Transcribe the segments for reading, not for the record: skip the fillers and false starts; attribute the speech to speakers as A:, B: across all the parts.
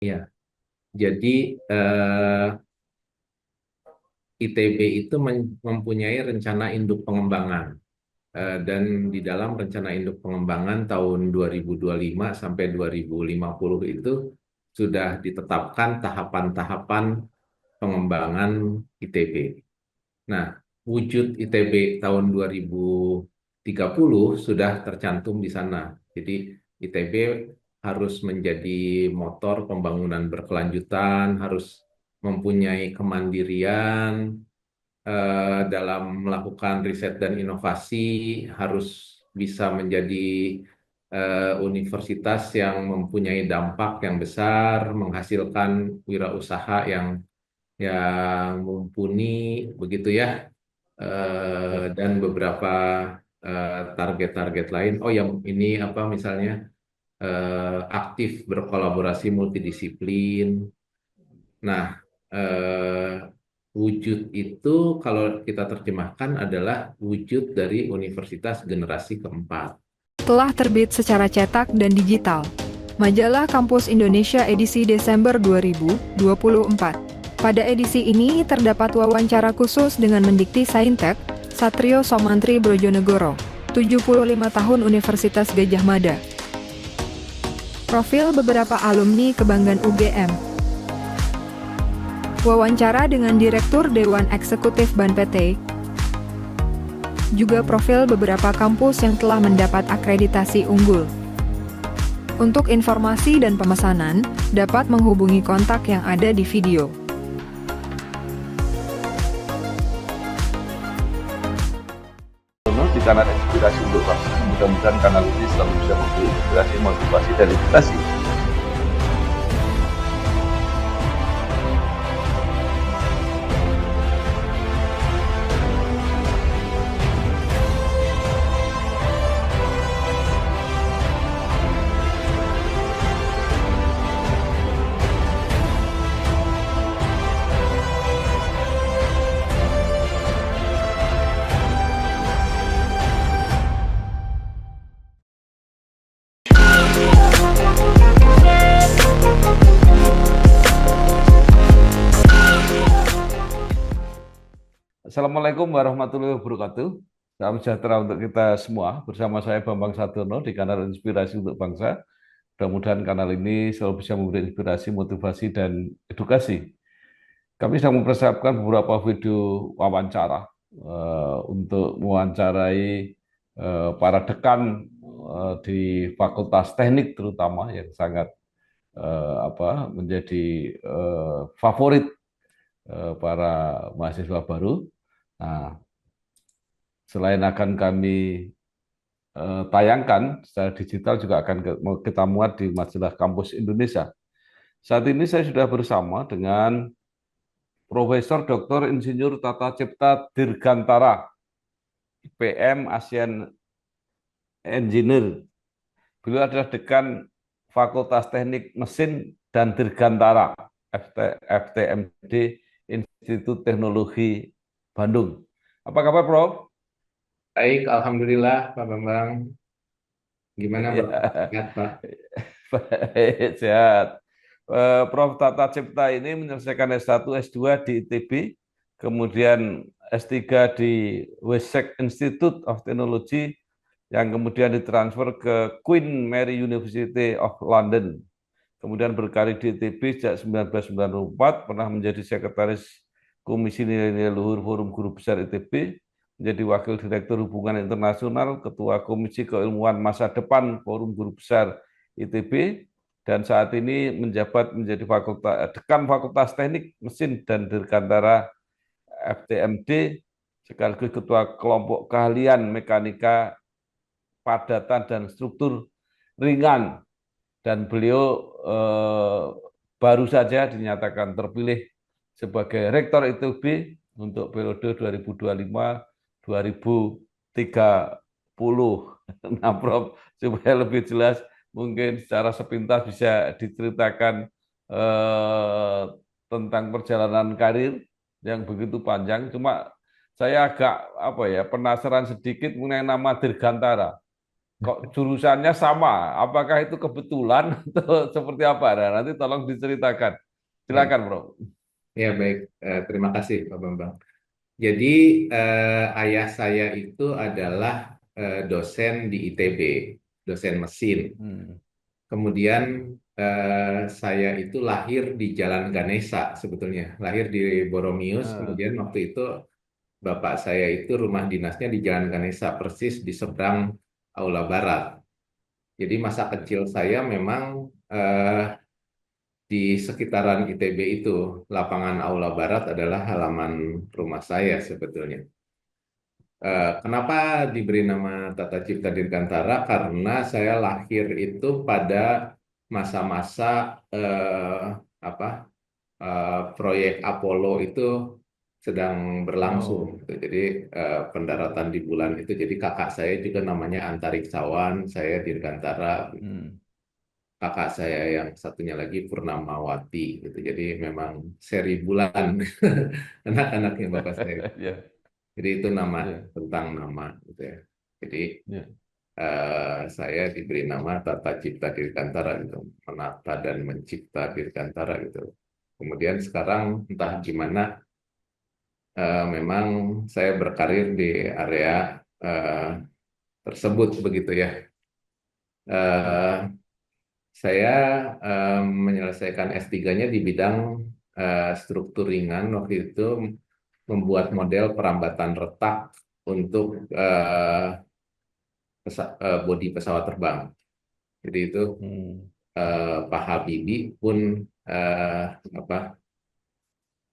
A: Ya, jadi ITB itu mempunyai rencana induk pengembangan. Dan di dalam rencana induk pengembangan tahun 2025 sampai 2050 itu sudah ditetapkan tahapan-tahapan pengembangan ITB. Nah, wujud ITB tahun 2030 sudah tercantum di sana. Jadi ITB harus menjadi motor pembangunan berkelanjutan, harus mempunyai kemandirian dalam melakukan riset dan inovasi, harus bisa menjadi universitas yang mempunyai dampak yang besar, menghasilkan wirausaha yang mumpuni, begitu ya. Dan beberapa target-target lain. Oh, yang ini apa misalnya aktif berkolaborasi multidisiplin. Nah, eh, wujud itu kalau kita terjemahkan adalah wujud dari universitas generasi keempat.
B: Telah terbit secara cetak dan digital. Majalah Kampus Indonesia edisi Desember 2024. Pada edisi ini terdapat wawancara khusus dengan Mendikti Saintek, Satrio Somantri Brojonegoro, 75 tahun Universitas Gadjah Mada. Profil beberapa alumni kebanggaan UGM. Wawancara dengan Direktur Dewan Eksekutif BAN PT, juga profil beberapa kampus yang telah mendapat akreditasi unggul. Untuk informasi dan pemesanan, dapat menghubungi kontak yang ada di video.
C: Di kanal Inspirasi untuk Bangsa, mudah-mudahan kanal ini selalu bisa memberi inspirasi, motivasi, dan edukasi. Assalamualaikum warahmatullahi wabarakatuh. Salam sejahtera untuk kita semua. Bersama saya Bambang Sadono di kanal Inspirasi untuk Bangsa. Mudah-mudahan kanal ini selalu bisa memberi inspirasi, motivasi, dan edukasi. Kami sedang mempersiapkan beberapa video wawancara untuk mewawancarai para dekan di Fakultas Teknik terutama yang sangat menjadi favorit para mahasiswa baru. Nah, selain akan kami tayangkan secara digital juga akan kita muat di majalah Kampus Indonesia. Saat ini saya sudah bersama dengan Profesor Dr. Insinyur Tata Cipta Dirgantara, IPM ASEAN Engineer. Beliau adalah dekan Fakultas Teknik Mesin dan Dirgantara, FTMD, Institut Teknologi Bandung. Apa kabar, Prof?
A: Baik, Alhamdulillah Pak Bambang. Gimana
C: Ya,
A: Bapak? Sehat, Pak?
C: baik, sehat. Prof. Tata Cipta ini menyelesaikan S1, S2 di ITB, kemudian S3 di Wessex Institute of Technology, yang kemudian ditransfer ke Queen Mary University of London. Kemudian berkarir di ITB sejak 1994, pernah menjadi sekretaris Komisi Nilai-Nilai Luhur Forum Guru Besar ITB, menjadi Wakil Direktur Hubungan Internasional, Ketua Komisi Keilmuan Masa Depan Forum Guru Besar ITB, dan saat ini menjabat menjadi Dekan Fakultas Teknik Mesin dan Dirgantara FTMD, sekaligus Ketua Kelompok Keahlian Mekanika Padatan dan Struktur Ringan. Dan beliau baru saja dinyatakan terpilih sebagai Rektor ITB untuk periode 2025-2030. Nah, Prof, supaya lebih jelas, mungkin secara sepintas bisa diceritakan tentang perjalanan karir yang begitu panjang. Cuma saya agak penasaran sedikit mengenai nama Dirgantara. kok jurusannya sama. Apakah itu kebetulan atau seperti apa? Nah, nanti tolong diceritakan.
A: Ya,
C: Silakan, Bro.
A: ya baik. Terima kasih Pak Bambang. Jadi ayah saya itu adalah dosen di ITB, dosen mesin.
C: Hmm.
A: Kemudian saya itu lahir di Jalan Ganesa sebetulnya, lahir di Boromius.
C: Ah,
A: Kemudian waktu itu bapak saya itu rumah dinasnya di Jalan Ganesa, persis di seberang Aula Barat. Jadi masa
C: ya.
A: kecil saya memang di sekitaran ITB itu, lapangan Aula Barat adalah halaman rumah saya sebetulnya. Kenapa diberi nama Tata Cipta Dirgantara? Karena saya lahir itu pada masa-masa apa proyek Apollo itu sedang berlangsung,
C: Oh,
A: gitu. Jadi pendaratan di bulan itu. Jadi kakak saya juga namanya Antariksawan, saya Dirgantara.
C: hmm.
A: Kakak saya yang satunya lagi Purnamawati, gitu. Jadi memang seri bulan anak-anaknya bapak saya.
C: Ya,
A: Jadi itu nama
C: ya,
A: tentang nama, gitu ya. Jadi
C: ya.
A: saya diberi nama Tata Cipta Dirgantara gitu, menata dan mencipta Dirgantara gitu. Kemudian sekarang entah gimana, memang saya berkarir di area eh, tersebut begitu ya.
C: Ya.
A: Eh, saya menyelesaikan S3-nya di bidang struktur ringan waktu itu, membuat model perambatan retak untuk bodi pesawat terbang. Jadi itu
C: Hmm.
A: Pak Habibie pun eh, apa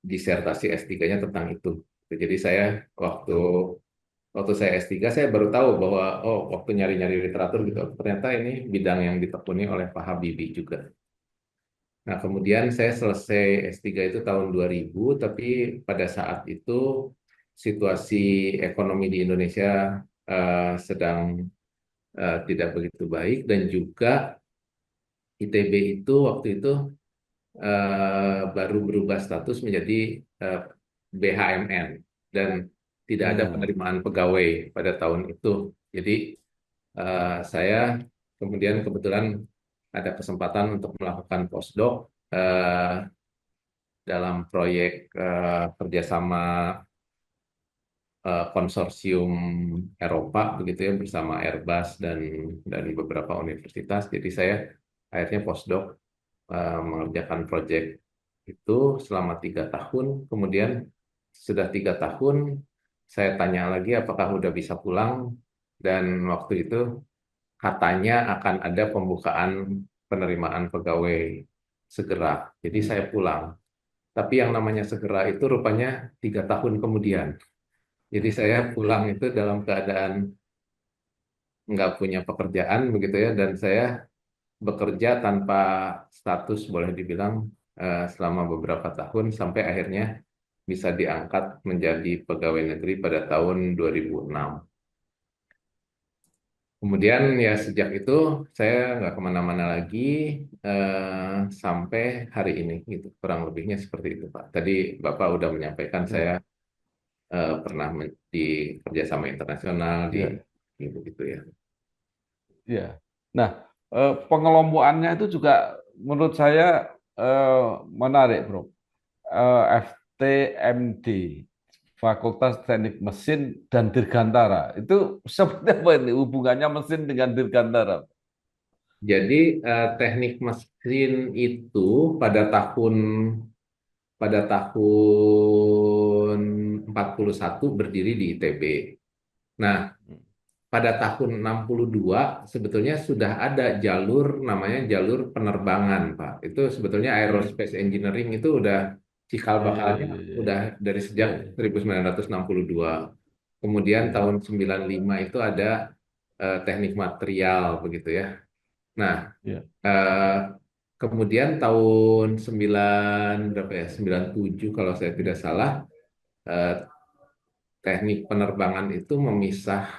A: disertasi S3-nya tentang itu. Jadi saya waktu waktu saya S3 saya baru tahu bahwa oh waktu nyari-nyari literatur gitu ternyata ini bidang yang ditekuni oleh Pak Habibie juga. Nah, kemudian saya selesai S3 itu tahun 2000, tapi pada saat itu situasi ekonomi di Indonesia sedang tidak begitu baik, dan juga ITB itu waktu itu baru berubah status menjadi eh, BHMN, dan tidak ada
C: Hmm.
A: penerimaan pegawai pada tahun itu. Jadi saya kemudian kebetulan ada kesempatan untuk melakukan postdoc dalam proyek kerjasama konsorsium Eropa begitu ya, bersama Airbus dan beberapa universitas. Jadi saya akhirnya postdoc mengerjakan proyek itu selama 3 tahun. Kemudian sudah 3 tahun, saya tanya lagi apakah udah bisa pulang, dan waktu itu katanya akan ada pembukaan penerimaan pegawai segera. Jadi
C: Hmm.
A: saya pulang. Tapi yang namanya segera itu rupanya 3 tahun kemudian. Jadi saya pulang itu dalam keadaan nggak punya pekerjaan begitu ya, dan saya bekerja tanpa status boleh dibilang selama beberapa tahun sampai akhirnya bisa diangkat menjadi pegawai negeri pada tahun 2006. Kemudian ya sejak itu saya nggak kemana-mana lagi sampai hari ini gitu. Kurang lebihnya seperti itu Pak. Tadi Bapak udah menyampaikan saya
C: Ya,
A: pernah di kerjasama internasional
C: ya,
A: di begitu ya.
C: ya. Nah, pengelompokannya itu juga menurut saya eh, menarik, Bro. FTMD, Fakultas Teknik Mesin dan Dirgantara. Itu seperti apa ini hubungannya mesin dengan Dirgantara?
A: Jadi teknik mesin itu pada tahun 41 berdiri di ITB. Nah, pada tahun 62 sebetulnya sudah ada jalur namanya jalur penerbangan, Pak. Itu sebetulnya
C: Hmm.
A: aerospace engineering itu udah cikal
C: Ya, ya,
A: bakalnya
C: ya, ya,
A: udah
C: ya.
A: dari sejak
C: Ya,
A: 1962. Kemudian
C: ya,
A: tahun 95 itu ada teknik material begitu ya. Nah,
C: ya,
A: eh, kemudian tahun 9 berapa ya? 97 kalau saya tidak salah, eh, teknik penerbangan itu memisah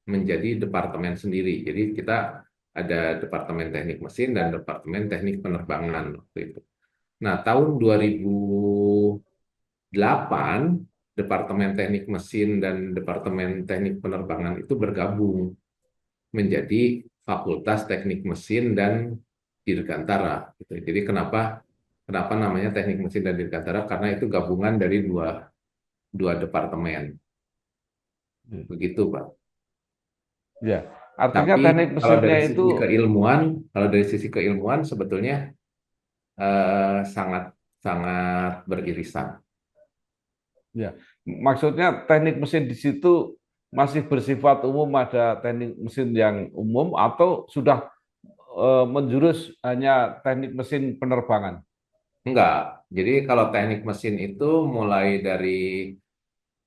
A: menjadi departemen sendiri. Jadi kita ada departemen teknik mesin dan departemen teknik penerbangan waktu itu. Nah, tahun 2008 departemen teknik mesin dan departemen teknik penerbangan itu bergabung. menjadi Fakultas Teknik Mesin dan Dirgantara. Gitu. Jadi kenapa kenapa namanya Teknik Mesin dan Dirgantara? Karena itu gabungan dari dua departemen. Begitu, Pak.
C: Ya, artinya
A: Tapi
C: teknik
A: kalau
C: mesinnya
A: dari
C: itu
A: sisi keilmuan, kalau dari sisi keilmuan sebetulnya sangat sangat beririsan.
C: ya, maksudnya teknik mesin di situ masih bersifat umum, ada teknik mesin yang umum atau sudah menjurus hanya teknik mesin penerbangan.
A: Enggak. Jadi kalau teknik mesin itu mulai dari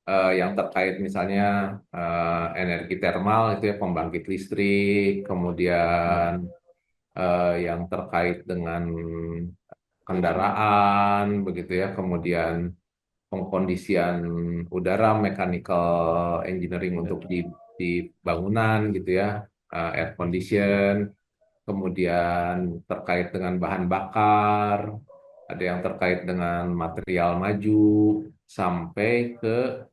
A: yang terkait misalnya energi termal itu ya pembangkit listrik, kemudian
C: Ya,
A: yang terkait dengan kendaraan begitu ya, kemudian pengkondisian udara, mechanical engineering untuk
C: ya,
A: di bangunan gitu ya, air condition, kemudian terkait dengan bahan bakar, ada yang terkait dengan material maju, sampai ke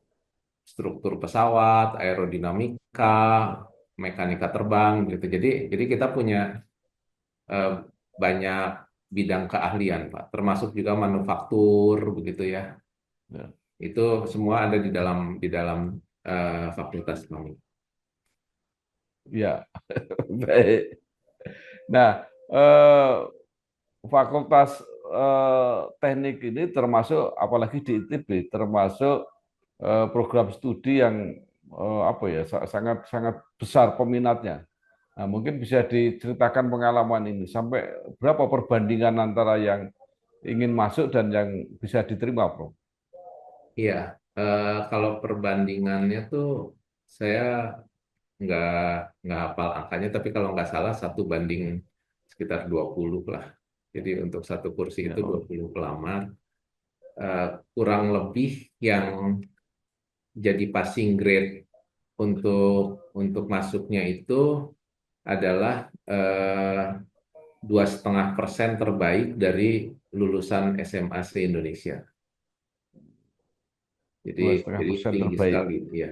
A: struktur pesawat, aerodinamika, mekanika terbang gitu. Jadi kita punya eh, banyak bidang keahlian, Pak, termasuk juga manufaktur begitu ya.
C: ya.
A: Itu semua ada di dalam fakultas kami.
C: Ya, baik. Nah, eh, fakultas teknik ini termasuk, apalagi di ITB, termasuk program studi yang apa ya, sangat sangat besar peminatnya. Nah, mungkin bisa diceritakan pengalaman ini sampai berapa perbandingan antara yang ingin masuk dan yang bisa diterima, Bro?
A: Iya, kalau perbandingannya tuh saya nggak nggak hafal angkanya, tapi kalau nggak salah 1 banding sekitar 20 lah. Jadi untuk satu kursi
C: Ya,
A: itu 20 pelamar. Eh, Kurang lebih yang jadi passing grade untuk masuknya itu adalah 2,5% terbaik dari lulusan SMA se-Indonesia. Jadi
C: dua setengah
A: jadi
C: persen
A: tinggi
C: terbaik.
A: sekali ya.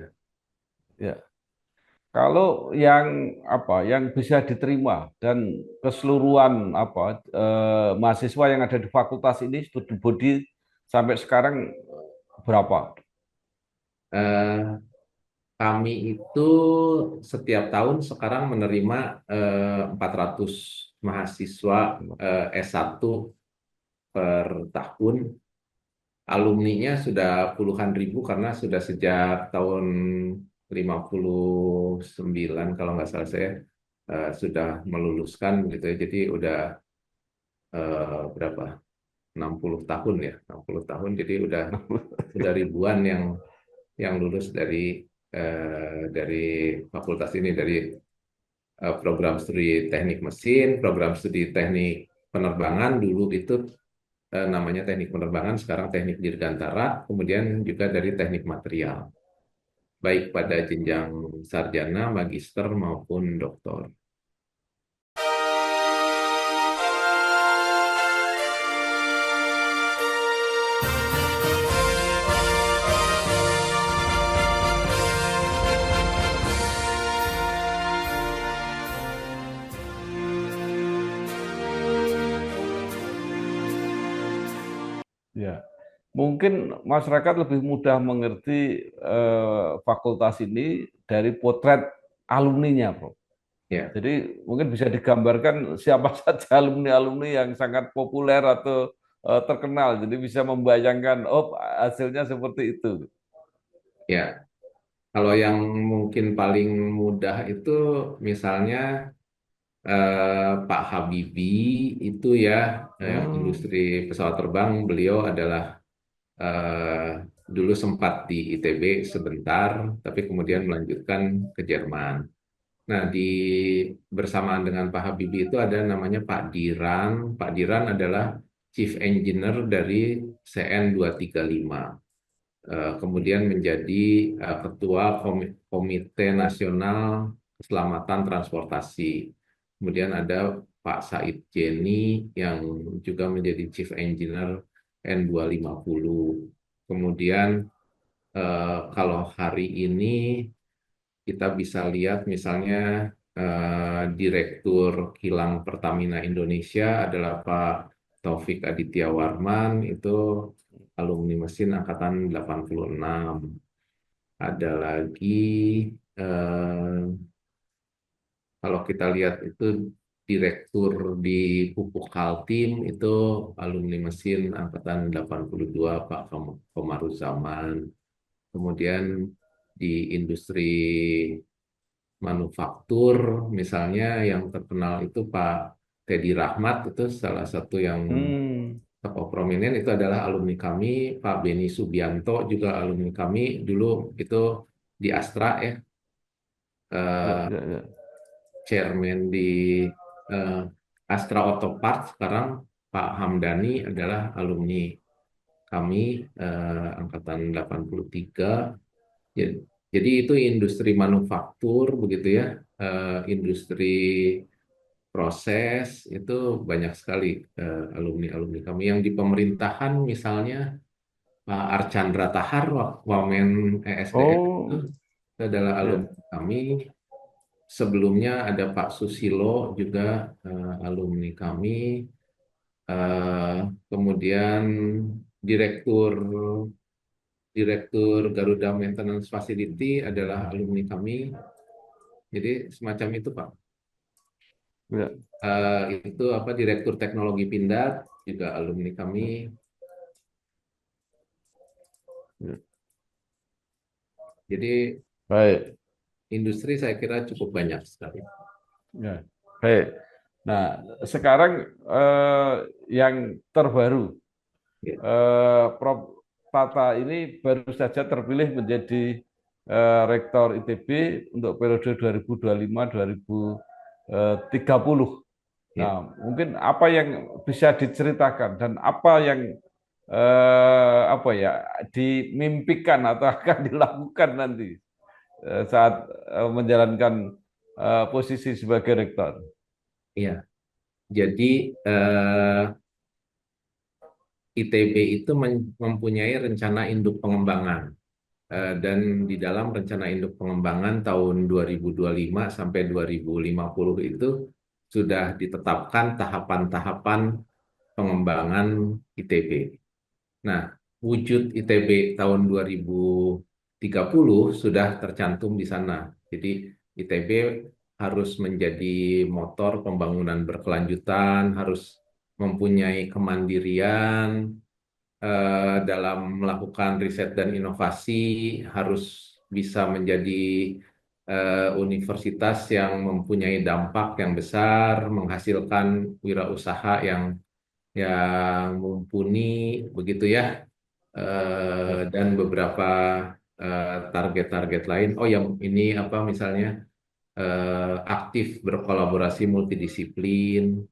C: Ya. Kalau yang apa, yang bisa diterima dan keseluruhan apa mahasiswa yang ada di fakultas ini studi body sampai sekarang berapa?
A: Eh, Kami itu setiap tahun sekarang menerima 400 mahasiswa S1 per tahun. Alumninya sudah puluhan ribu karena sudah sejak tahun 59 kalau nggak salah saya sudah meluluskan gitu ya. Jadi udah berapa? 60 tahun ya, 60 tahun. Jadi udah ribuan yang lulus dari fakultas ini, dari program studi teknik mesin, program studi teknik penerbangan dulu itu namanya teknik penerbangan, sekarang teknik dirgantara, kemudian juga dari teknik material, baik pada jenjang sarjana, magister maupun doktor.
C: Ya, mungkin masyarakat lebih mudah mengerti fakultas ini dari potret alumninya, Bro.
A: Ya,
C: Jadi mungkin bisa digambarkan siapa saja alumni-alumni yang sangat populer atau terkenal. Jadi bisa membayangkan, oh hasilnya seperti itu.
A: ya. Kalau yang mungkin paling mudah itu misalnya Pak Habibie itu ya, yang
C: Hmm.
A: industri pesawat terbang, beliau adalah dulu sempat di ITB sebentar, tapi kemudian melanjutkan ke Jerman. Nah, bersamaan dengan Pak Habibie itu ada namanya Pak Diran. Pak Diran adalah Chief Engineer dari CN 235. Kemudian menjadi Ketua Komite Nasional Keselamatan Transportasi. Kemudian ada Pak Said Jeni yang juga menjadi Chief Engineer N250. Kemudian kalau hari ini kita bisa lihat misalnya Direktur Kilang Pertamina Indonesia adalah Pak Taufik Aditya Warman, itu alumni mesin angkatan 86. Ada lagi, kalau kita lihat itu direktur di Pupuk Kaltim itu alumni mesin angkatan 82 Pak Komaruzaman. Kemudian di industri manufaktur misalnya yang terkenal itu Pak Teddy Rahmat, itu salah satu yang
C: Hmm.
A: tokoh prominent, itu adalah alumni kami. Pak Beni Subianto juga alumni kami dulu, itu di Astra ya,
C: Ya,
A: eh,
C: ya, ya.
A: chairman di eh, Astra Auto Parts. Sekarang Pak Hamdani adalah alumni kami, angkatan 83. Jadi, jadi itu industri manufaktur begitu ya, industri proses itu banyak sekali alumni-alumni kami. Yang di pemerintahan misalnya Pak Archandra Tahar, Wamen ESDM,
C: Oh,
A: itu adalah
C: ya.
A: alumni kami. Sebelumnya ada Pak Susilo juga, alumni kami. Kemudian Direktur Direktur Garuda Maintenance Facility adalah alumni kami. Jadi semacam itu Pak.
C: Ya,
A: Itu apa, Direktur Teknologi Pindad juga alumni kami.
C: ya.
A: Jadi
C: Baik.
A: industri saya kira cukup banyak sekali.
C: Ya. Baik. Nah, sekarang yang terbaru,
A: Ya,
C: Prof. Tata ini baru saja terpilih menjadi Rektor ITB untuk periode 2025-2030.
A: ya.
C: Nah, mungkin apa yang bisa diceritakan dan apa yang apa ya dimimpikan atau akan dilakukan nanti saat menjalankan posisi sebagai rektor.
A: Iya. Jadi ITB itu mempunyai rencana induk pengembangan. Dan di dalam rencana induk pengembangan tahun 2025 sampai 2050 itu sudah ditetapkan tahapan-tahapan pengembangan ITB. Nah, wujud ITB tahun 2030 sudah tercantum di sana. Jadi ITB harus menjadi motor pembangunan berkelanjutan, harus mempunyai kemandirian dalam melakukan riset dan inovasi, harus bisa menjadi universitas yang mempunyai dampak yang besar, menghasilkan wirausaha yang mumpuni, begitu ya.
C: Ya.
A: Dan beberapa target-target lain. Oh, yang ini apa misalnya, aktif berkolaborasi multidisiplin.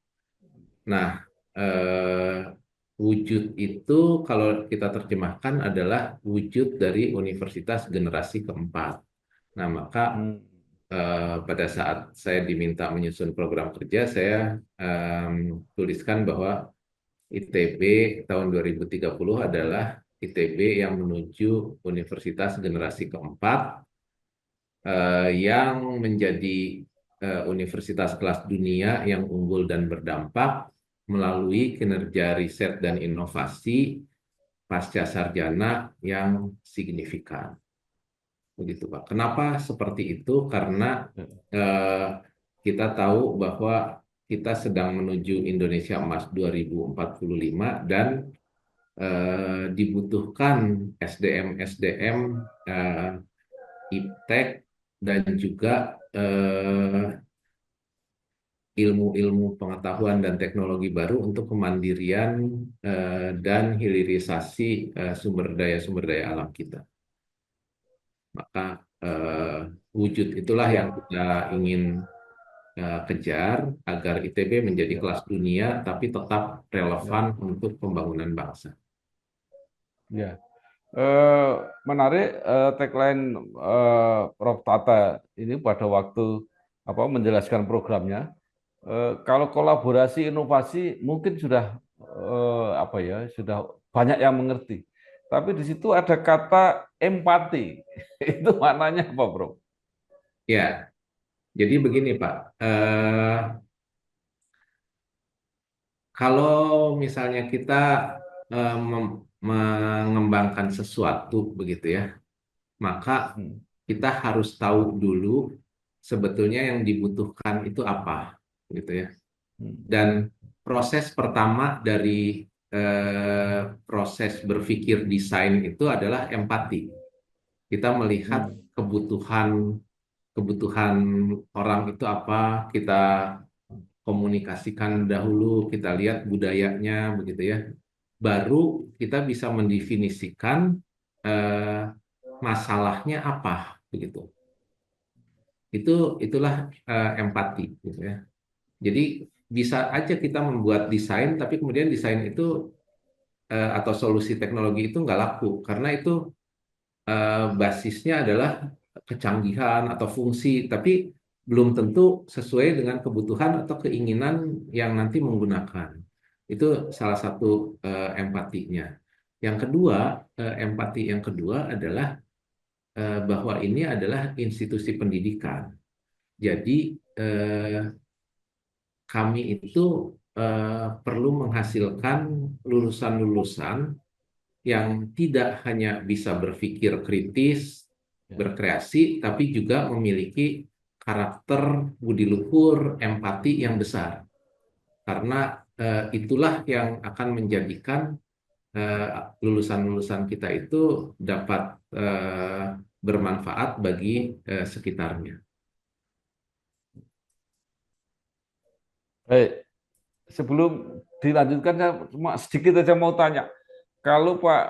A: Nah, eh, wujud itu kalau kita terjemahkan adalah wujud dari universitas generasi keempat. Nah, maka
C: Hmm.
A: pada saat saya diminta menyusun program kerja, saya tuliskan bahwa ITB tahun 2030 adalah ITB yang menuju universitas generasi keempat, yang menjadi universitas kelas dunia yang unggul dan berdampak melalui kinerja riset dan inovasi pasca sarjana yang signifikan. Begitu, Pak. Kenapa seperti itu? Karena
C: Ya.
A: eh, kita tahu bahwa kita sedang menuju Indonesia Emas 2045 dan dibutuhkan SDM-SDM, iptek, dan juga ilmu-ilmu pengetahuan dan teknologi baru untuk kemandirian dan hilirisasi sumber daya alam kita. Maka eh, wujud itulah yang
C: Ya.
A: kita ingin kejar agar ITB menjadi
C: Ya.
A: kelas dunia tapi tetap
C: Ya.
A: relevan untuk pembangunan bangsa.
C: Ya. Eh, Menarik tagline Prof. Tata ini pada waktu apa menjelaskan programnya. Kalau kolaborasi inovasi mungkin sudah apa ya sudah banyak yang mengerti. Tapi di situ ada kata empati. Itu maknanya apa, Bro?
A: Ya, Jadi begini Pak, kalau misalnya kita mengembangkan sesuatu begitu ya, maka
C: Hmm.
A: kita harus tahu dulu sebetulnya yang dibutuhkan itu apa, gitu ya.
C: Hmm.
A: Dan proses pertama dari proses berpikir desain itu adalah empati. Kita melihat
C: Hmm.
A: kebutuhan kebutuhan orang itu apa, kita komunikasikan dahulu, kita lihat budayanya begitu ya. Baru kita bisa mendefinisikan eh, masalahnya apa begitu. Itulah empati gitu ya. Jadi bisa aja kita membuat desain, tapi kemudian desain itu atau solusi teknologi itu nggak laku karena itu basisnya adalah kecanggihan atau fungsi, tapi belum tentu sesuai dengan kebutuhan atau keinginan yang nanti menggunakan. Itu salah satu empatinya. Yang kedua, empati yang kedua adalah bahwa ini adalah institusi pendidikan. Jadi eh, kami itu perlu menghasilkan lulusan-lulusan yang tidak hanya bisa berpikir kritis,
C: Ya.
A: berkreasi, tapi juga memiliki karakter budi luhur, empati yang besar. Karena itulah yang akan menjadikan eh, lulusan-lulusan kita itu dapat bermanfaat bagi sekitarnya.
C: Baik, sebelum dilanjutkan saya cuma sedikit aja mau tanya. Kalau Pak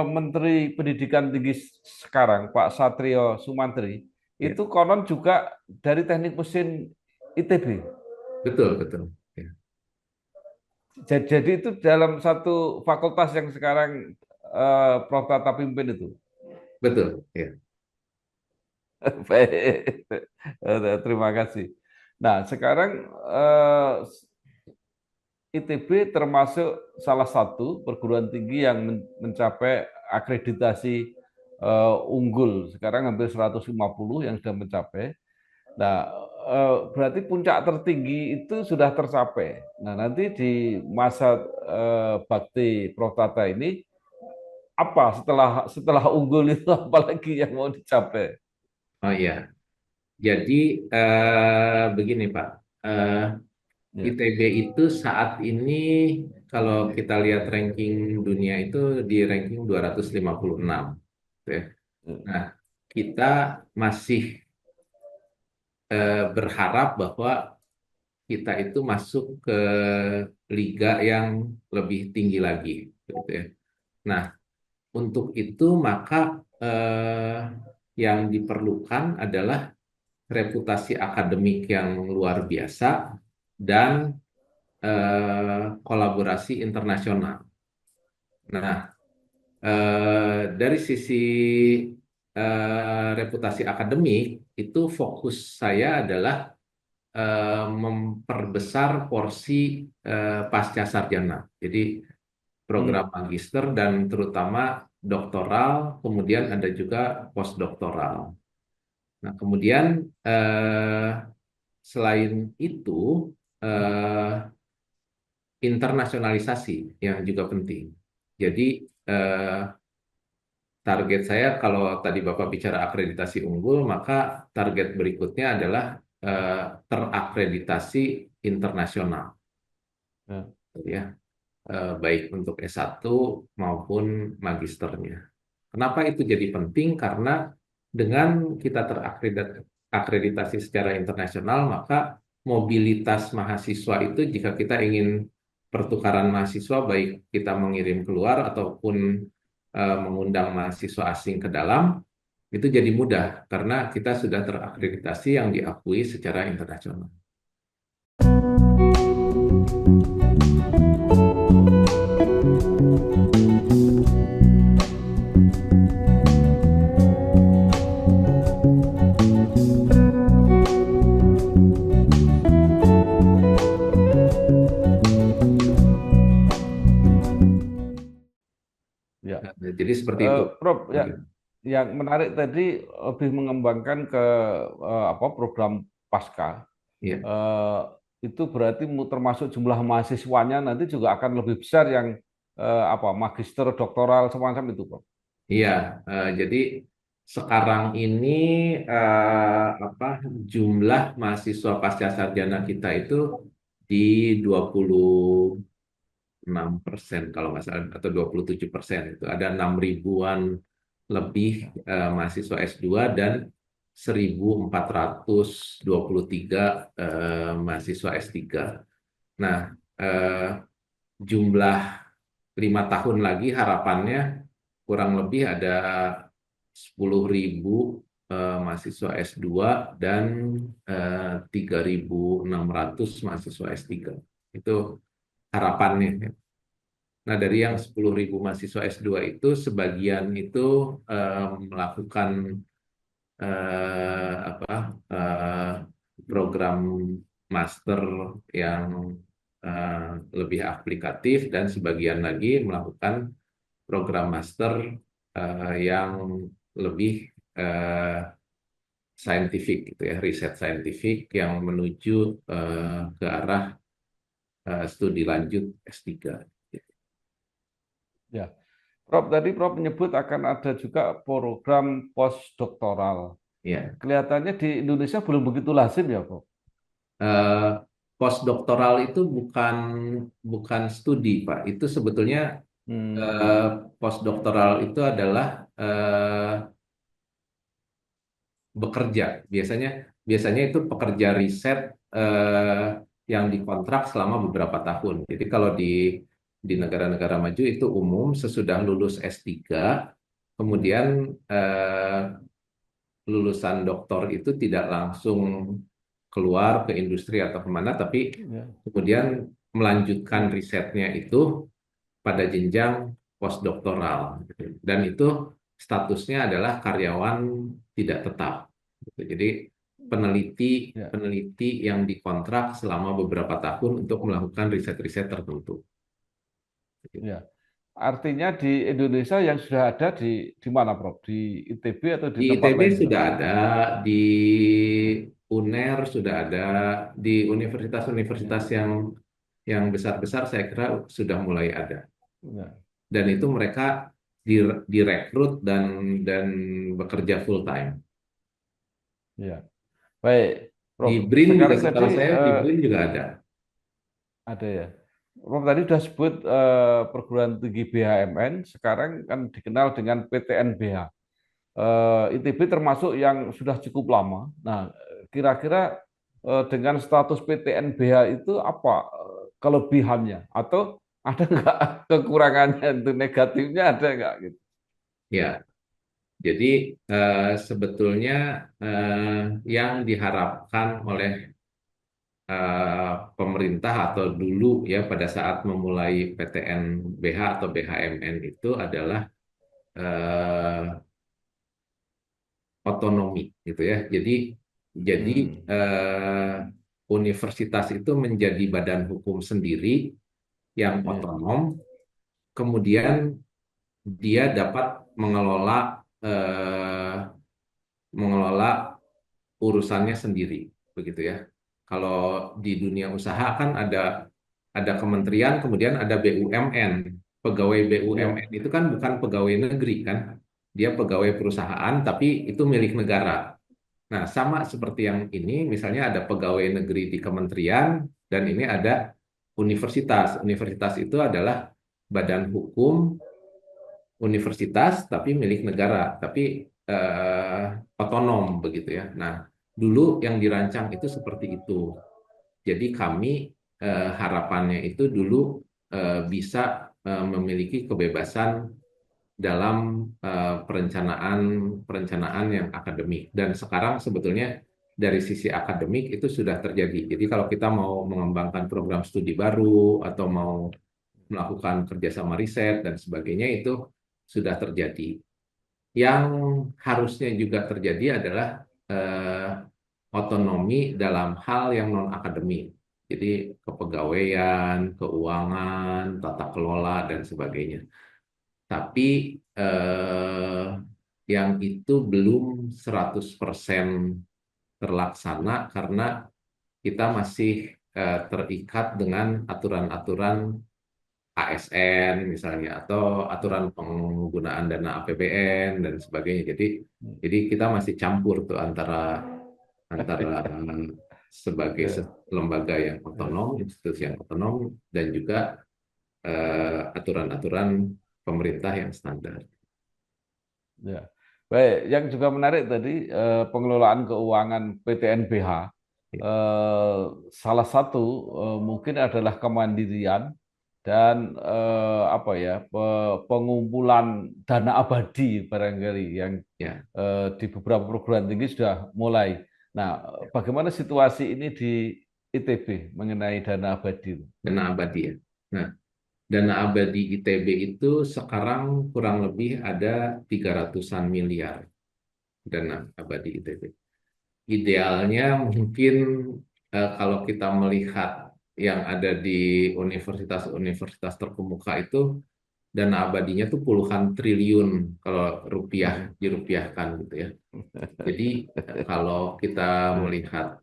C: Menteri Pendidikan Tinggi sekarang, Pak Satrio Sumantri,
A: Ya,
C: itu konon juga dari Teknik Mesin ITB.
A: betul, betul. Ya,
C: Jadi itu dalam satu fakultas yang sekarang Prof. Tata pimpin itu.
A: betul. Ya.
C: Baik, terima kasih. Nah, sekarang ITB termasuk salah satu perguruan tinggi yang mencapai akreditasi unggul. Sekarang hampir 150 yang sudah mencapai. Nah, berarti puncak tertinggi itu sudah tercapai. Nah, nanti di masa bakti Prof. Tata ini apa setelah setelah unggul itu apalagi yang mau dicapai?
A: Oh iya. Jadi begini Pak. Eh,
C: Ya.
A: ITB itu saat ini kalau kita lihat ranking dunia itu di ranking 256. Gitu ya. Nah, kita masih berharap bahwa kita itu masuk ke liga yang lebih tinggi lagi. Gitu ya. Nah, untuk itu maka yang diperlukan adalah reputasi akademik yang luar biasa dan kolaborasi internasional. Nah, dari sisi reputasi akademik, itu fokus saya adalah memperbesar porsi pasca sarjana. Jadi program
C: Hmm.
A: magister dan terutama doktoral, kemudian ada juga postdoktoral. Nah, kemudian eh, selain itu eh, internasionalisasi yang juga penting. Jadi eh, target saya kalau tadi Bapak bicara akreditasi unggul, maka target berikutnya adalah eh, terakreditasi internasional,
C: Ya.
A: ya, baik untuk S1 maupun magisternya. Kenapa itu jadi penting? Karena dengan kita terakreditasi secara internasional, maka mobilitas mahasiswa itu jika kita ingin pertukaran mahasiswa, baik kita mengirim keluar ataupun mengundang mahasiswa asing ke dalam, itu jadi mudah karena kita sudah terakreditasi yang diakui secara internasional.
C: Ya.
A: Nah, jadi seperti itu.
C: Prof, ya, yang menarik tadi lebih mengembangkan ke apa program pasca,
A: Iya.
C: eh, itu berarti termasuk jumlah mahasiswanya nanti juga akan lebih besar yang magister, doktoral semacam itu, Pak.
A: Iya, jadi sekarang ini apa jumlah mahasiswa pasca sarjana kita itu di 26% kalau nggak salah atau 27%, itu ada 6 ribuan lebih mahasiswa S2 dan 1.423 mahasiswa S3. Nah, jumlah 5 tahun lagi harapannya kurang lebih ada 10.000 mahasiswa S2 dan 3.600 mahasiswa S3. Itu harapannya. Nah, dari yang 10.000 mahasiswa S2 itu, sebagian itu melakukan apa program master yang eh, lebih aplikatif, dan sebagian lagi melakukan program master yang lebih eh, saintifik gitu ya, riset saintifik yang menuju ke arah studi lanjut S3.
C: Ya, Prof, tadi Prof menyebut akan ada juga program postdoktoral.
A: Ya,
C: Kelihatannya di Indonesia belum begitu lazim ya, Prof.
A: eh, postdoktoral itu bukan bukan studi, Pak. Itu sebetulnya
C: Hmm,
A: eh, postdoktoral itu adalah bekerja. Biasanya biasanya itu pekerja riset eh, yang dikontrak selama beberapa tahun. Jadi kalau di negara-negara maju itu umum sesudah lulus S3, kemudian eh, lulusan doktor itu tidak langsung keluar ke industri atau kemana, tapi
C: ya,
A: kemudian melanjutkan risetnya itu pada jenjang postdoktoral, gitu. Dan itu statusnya adalah karyawan tidak tetap, gitu. Jadi peneliti
C: ya,
A: peneliti yang dikontrak selama beberapa tahun untuk melakukan riset-riset tertentu.
C: ya. Artinya di Indonesia yang sudah ada di mana, Prof? Di ITB atau di
A: Di
C: tempat
A: ITB
C: lain juga?
A: sudah ada, di UNER sudah ada, di universitas-universitas
C: Ya,
A: yang besar-besar saya kira sudah mulai ada.
C: ya,
A: Dan itu mereka direkrut dan bekerja full time.
C: ya. Baik,
A: Di
C: Prof.
A: BRIN juga
C: Sekarang tadi
A: setahu saya, di BRIN juga ada.
C: ada ya. Prof tadi sudah sebut perguruan tinggi BHMN, sekarang kan dikenal dengan PTNBH. ITB termasuk yang sudah cukup lama. Nah, kira-kira dengan status PTNBH itu apa kelebihannya? Atau ada nggak kekurangannya, itu negatifnya ada nggak gitu?
A: Ya, jadi sebetulnya yang diharapkan oleh pemerintah atau dulu ya pada saat memulai PTNBH atau BHMN itu adalah eh, otonomi gitu ya. Jadi
C: Hmm,
A: eh, universitas itu menjadi badan hukum sendiri yang
C: iya,
A: otonom, kemudian dia dapat mengelola eh, mengelola urusannya sendiri, begitu ya. Kalau di dunia usaha kan ada kementerian, kemudian ada BUMN. Pegawai
C: iya,
A: BUMN itu kan bukan pegawai negeri kan, dia pegawai perusahaan tapi itu milik negara. Nah, sama seperti yang ini, misalnya ada pegawai negeri di kementerian dan ini ada universitas. Universitas itu adalah badan hukum universitas tapi milik negara, tapi otonom begitu ya. Nah, dulu yang dirancang itu seperti itu. Jadi kami harapannya itu dulu bisa memiliki kebebasan dalam perencanaan perencanaan yang akademik. Dan sekarang sebetulnya dari sisi akademik itu sudah terjadi. Jadi kalau kita mau mengembangkan program studi baru atau mau melakukan kerjasama riset dan sebagainya itu sudah terjadi. Yang harusnya juga terjadi adalah eh, otonomi dalam hal yang non akademik. Jadi kepegawaian, keuangan, tata kelola dan sebagainya. Tapi eh, yang itu belum 100% terlaksana karena kita masih terikat dengan aturan-aturan ASN misalnya atau aturan penggunaan dana APBN dan sebagainya. Jadi kita masih campur tuh antara antara sebagai lembaga yang otonom, institusi yang otonom, dan juga aturan-aturan pemerintah yang standar.
C: Ya. Baik, yang juga menarik tadi pengelolaan keuangan PT NBH. Salah satu mungkin adalah kemandirian dan apa ya pengumpulan dana abadi barangkali yang
A: Ya,
C: di beberapa perguruan tinggi sudah mulai. Nah, bagaimana situasi ini di ITB mengenai dana abadi?
A: dana abadi ya. Nah, dana abadi ITB itu sekarang kurang lebih ada 300-an miliar dana abadi ITB. Idealnya mungkin kalau kita melihat yang ada di universitas-universitas terkemuka itu dana abadinya tuh puluhan triliun kalau rupiah dirupiahkan gitu ya. Jadi kalau kita melihat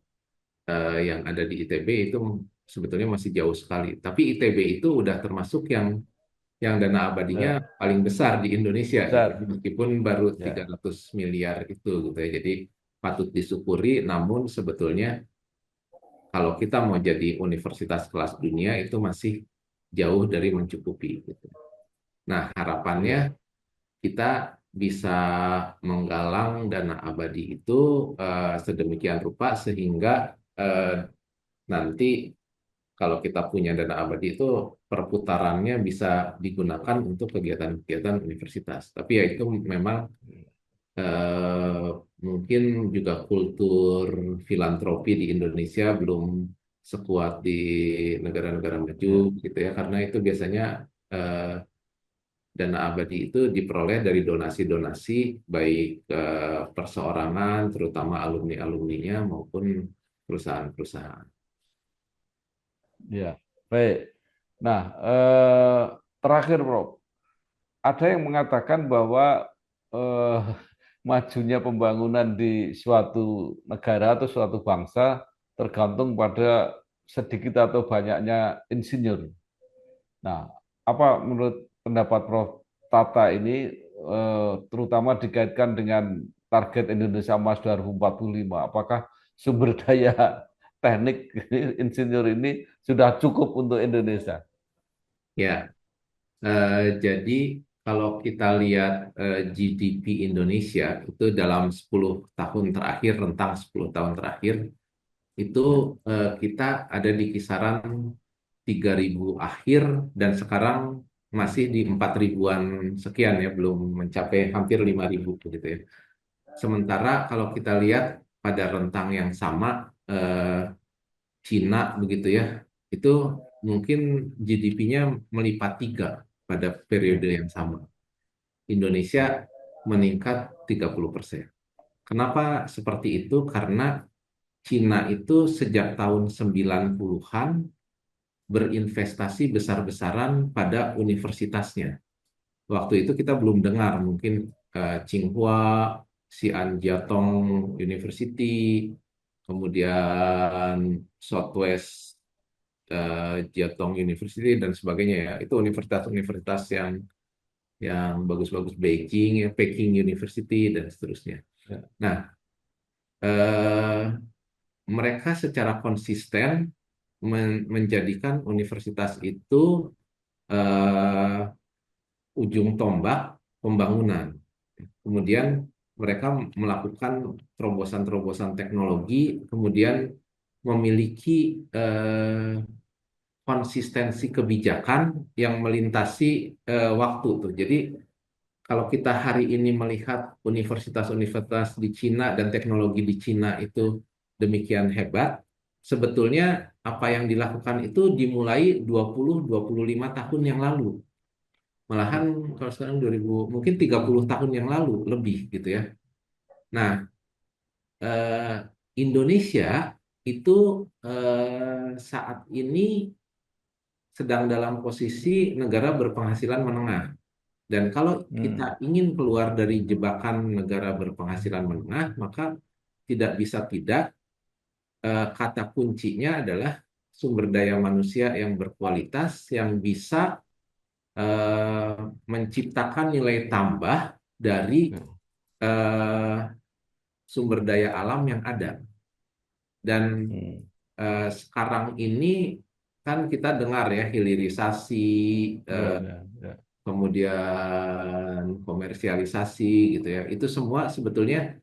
A: yang ada di ITB itu sebetulnya masih jauh sekali. Tapi ITB itu udah termasuk yang dana abadinya
C: Ya,
A: paling besar di Indonesia gitu.
C: besar.
A: Meskipun baru
C: Ya,
A: 300 miliar itu gitu ya. Jadi patut disyukuri, namun sebetulnya kalau kita mau jadi universitas kelas dunia itu masih jauh dari mencukupi gitu. Nah, harapannya
C: ya,
A: kita bisa menggalang dana abadi itu sedemikian rupa sehingga eh, nanti kalau kita punya dana abadi itu perputarannya bisa digunakan untuk kegiatan-kegiatan universitas. Tapi ya itu memang eh, mungkin juga kultur filantropi di Indonesia belum sekuat di negara-negara maju
C: ya.
A: gitu ya, karena itu biasanya eh, dana abadi itu diperoleh dari donasi-donasi baik perseorangan, terutama alumni-alumninya maupun perusahaan-perusahaan.
C: Ya, baik. Nah, terakhir, Prof, ada yang mengatakan bahwa eh, majunya pembangunan di suatu negara atau suatu bangsa tergantung pada sedikit atau banyaknya insinyur. Nah, apa menurut pendapat Prof Tata ini, terutama dikaitkan dengan target Indonesia Emas 2045? Apakah sumber daya teknik insinyur ini sudah cukup untuk Indonesia?
A: Ya, jadi kalau kita lihat GDP Indonesia itu dalam 10 tahun terakhir, rentang 10 tahun terakhir, itu
C: Ya,
A: kita ada di kisaran 3.000 akhir dan sekarang masih di 4 ribuan sekian ya, belum mencapai hampir 5.000 gitu ya. Sementara kalau kita lihat pada rentang yang sama, Cina begitu ya, itu mungkin GDP-nya melipat 3 pada periode
C: ya,
A: yang sama. Indonesia
C: ya,
A: meningkat 30%. Kenapa seperti itu? Karena Cina itu sejak tahun 90-an berinvestasi besar-besaran pada universitasnya. Waktu itu kita belum dengar, mungkin Tsinghua, Xi'anjiatong University, kemudian Southwest Jiatong University dan sebagainya ya. Itu universitas-universitas yang bagus-bagus, Beijing, ya, Peking University dan seterusnya.
C: ya,
A: Nah, eh, mereka secara konsisten menjadikan universitas itu eh, ujung tombak pembangunan. Kemudian mereka melakukan terobosan-terobosan teknologi, kemudian memiliki konsistensi kebijakan yang melintasi waktu tuh. Jadi kalau kita hari ini melihat universitas-universitas di Cina dan teknologi di Cina itu demikian hebat, sebetulnya apa yang dilakukan itu dimulai 20-25 tahun yang lalu. Malahan kalau sekarang 2000, mungkin 30 tahun yang lalu lebih gitu ya. Nah, eh, Indonesia itu saat ini sedang dalam posisi negara berpenghasilan menengah. Dan kalau kita
C: hmm,
A: ingin keluar dari jebakan negara berpenghasilan menengah, maka tidak bisa tidak, kata kuncinya adalah sumber daya manusia yang berkualitas, yang bisa menciptakan nilai tambah dari eh, sumber daya alam yang ada. Dan
C: Hmm.
A: sekarang ini kan kita dengar ya hilirisasi,
C: Ya, ya, ya.
A: kemudian komersialisasi gitu ya. Itu semua sebetulnya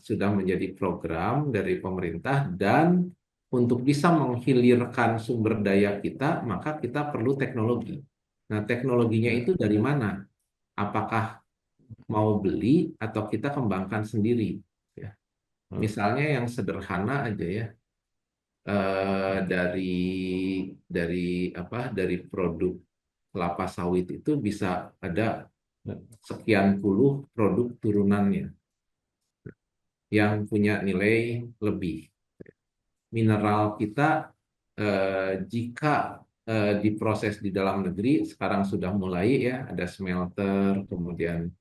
A: sudah menjadi program dari pemerintah, dan untuk bisa menghilirkan sumber daya kita, maka kita perlu teknologi. Nah, teknologinya
C: Ya.
A: itu dari mana? Apakah mau beli atau kita kembangkan sendiri? Ya.
C: Hmm.
A: Misalnya yang sederhana aja ya, dari produk kelapa sawit itu bisa ada
C: Ya.
A: sekian puluh produk turunannya yang punya nilai lebih. Mineral kita jika diproses di dalam negeri sekarang sudah mulai ya, ada smelter, kemudian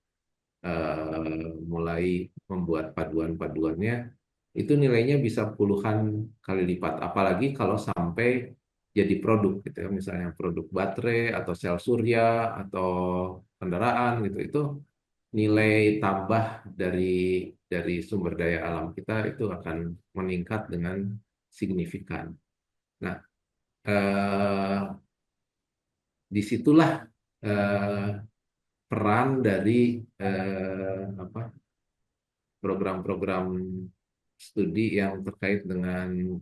A: mulai membuat paduan-paduannya, itu nilainya bisa puluhan kali lipat. Apalagi kalau sampai jadi produk gitu ya, misalnya produk baterai atau sel surya atau kendaraan gitu, itu nilai tambah dari sumber daya alam kita itu akan meningkat dengan signifikan. Nah, eh, disitulah eh, peran dari apa, program-program studi yang terkait dengan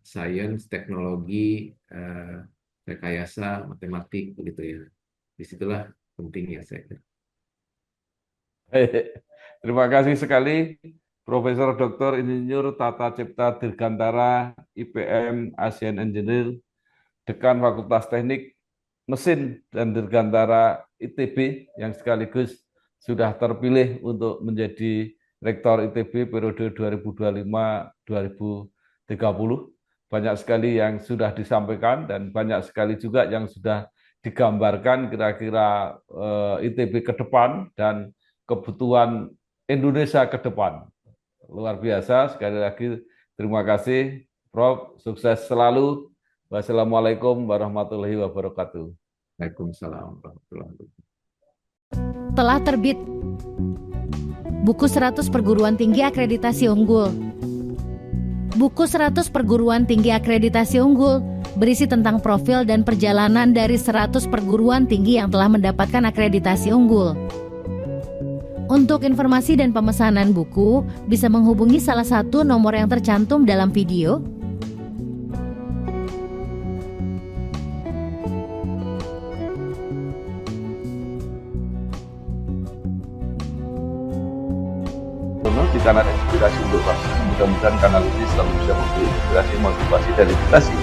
A: sains, teknologi, rekayasa, matematik, begitu ya. Disitulah pentingnya saya kira.
C: Terima kasih sekali Profesor Dr. Insinyur Tata Cipta Dirgantara IPM Asian Engineer, Dekan Fakultas Teknik Mesin dan Dirgantara ITB yang sekaligus sudah terpilih untuk menjadi Rektor ITB periode 2025-2030. Banyak sekali yang sudah disampaikan dan banyak sekali juga yang sudah digambarkan kira-kira ITB ke depan dan kebutuhan Indonesia ke depan. Luar biasa, sekali lagi terima kasih Prof. Sukses selalu. Wassalamualaikum warahmatullahi wabarakatuh.
A: Waalaikumsalam warahmatullahi wabarakatuh.
D: Telah terbit buku 100 perguruan tinggi akreditasi unggul. Buku 100 perguruan tinggi akreditasi unggul berisi tentang profil dan perjalanan dari 100 perguruan tinggi yang telah mendapatkan akreditasi unggul. Untuk informasi dan pemesanan buku, bisa menghubungi salah satu nomor yang tercantum dalam video.
C: Di kanal Inspirasi untuk Bangsa. Mudah-mudahan kanal ini selalu bisa memberi inspirasi, motivasi, dan edukasi